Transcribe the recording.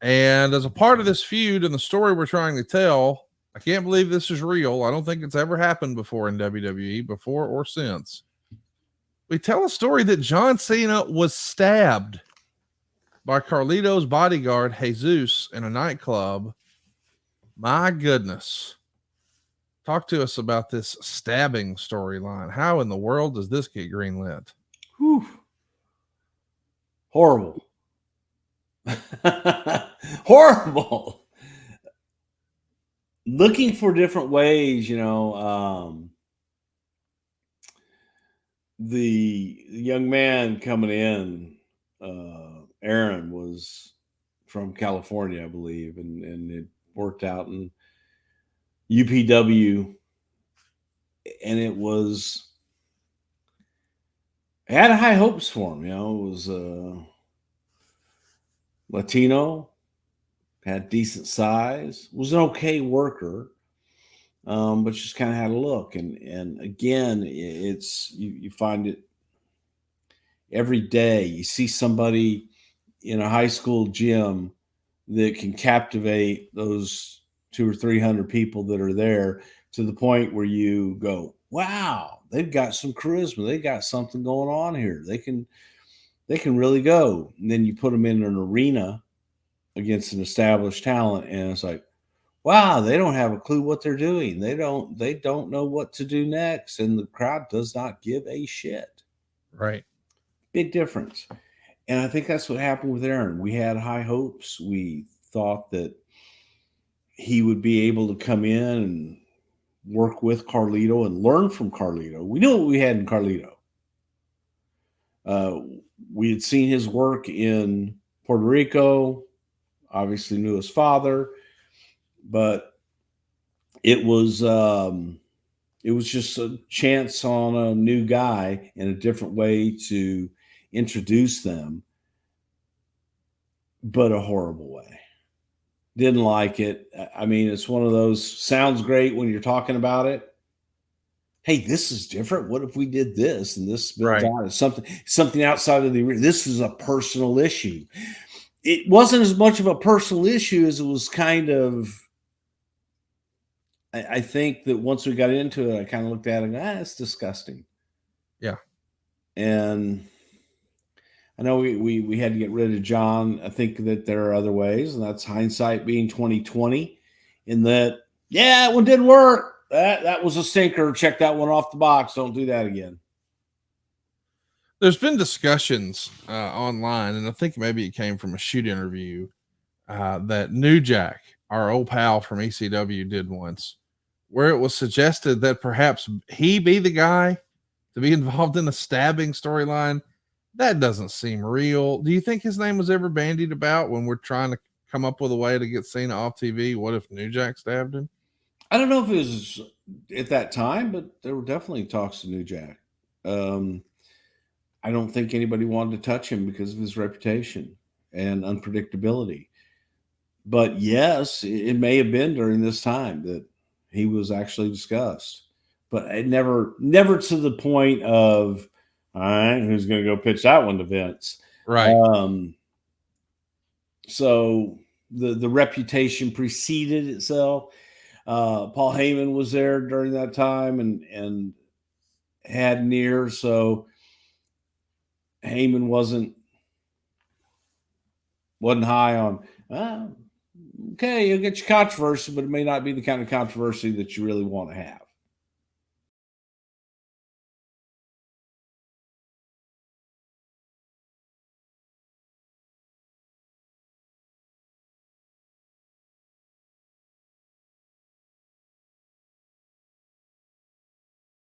And as a part of this feud and the story we're trying to tell, I can't believe this is real. I don't think it's ever happened before in WWE, before or since. We tell a story that John Cena was stabbed by Carlito's bodyguard, Jesus, in a nightclub. My goodness. Talk to us about this stabbing storyline. How in the world does this get greenlit? Whew. Horrible. Horrible. Looking for different ways, the young man coming in, Aaron, was from California, I believe, and it worked out in UPW, and it had high hopes for him. It was Latino, had decent size, was an okay worker, but just kind of had a look. And again, it's you find it every day. You see somebody in a high school gym that can captivate those 200 or 300 people that are there to the point where you go, wow, they've got some charisma. They got something going on here. They can really go. And then you put them in an arena against an established talent, and it's like, wow, they don't have a clue what they're doing. They don't know what to do next, and the crowd does not give a shit. Right. Big difference. And I think that's what happened with Aaron. We had high hopes. We thought that he would be able to come in and work with Carlito and learn from Carlito. We knew what we had in Carlito. We had seen his work in Puerto Rico, obviously knew his father, but it was just a chance on a new guy and a different way to introduce them, but a horrible way. Didn't like it. I mean, it's one of those, sounds great when you're talking about it. Hey, this is different. What if we did this and this builds out as something outside of the, this is a personal issue. It wasn't as much of a personal issue as it was kind of, I think that once we got into it, I kind of looked at it and it's disgusting. Yeah. And I know we had to get rid of John. I think that there are other ways, and that's hindsight being 2020. In that, yeah, it one didn't work. That was a stinker. Check that one off the box. Don't do that again. There's been discussions online, and I think maybe it came from a shoot interview that New Jack, our old pal from ECW, did once, where it was suggested that perhaps he be the guy to be involved in a stabbing storyline. That doesn't seem real. Do you think his name was ever bandied about when we're trying to come up with a way to get Cena off TV? What if New Jack stabbed him? I don't know if it was at that time, but there were definitely talks to New Jack. I don't think anybody wanted to touch him because of his reputation and unpredictability. But yes, it may have been during this time that he was actually discussed, but it never to the point of, all right, who's going to go pitch that one to Vince? Right. So the reputation preceded itself. Paul Heyman was there during that time and had an ear, so Heyman wasn't high on, okay, you'll get your controversy, but it may not be the kind of controversy that you really want to have.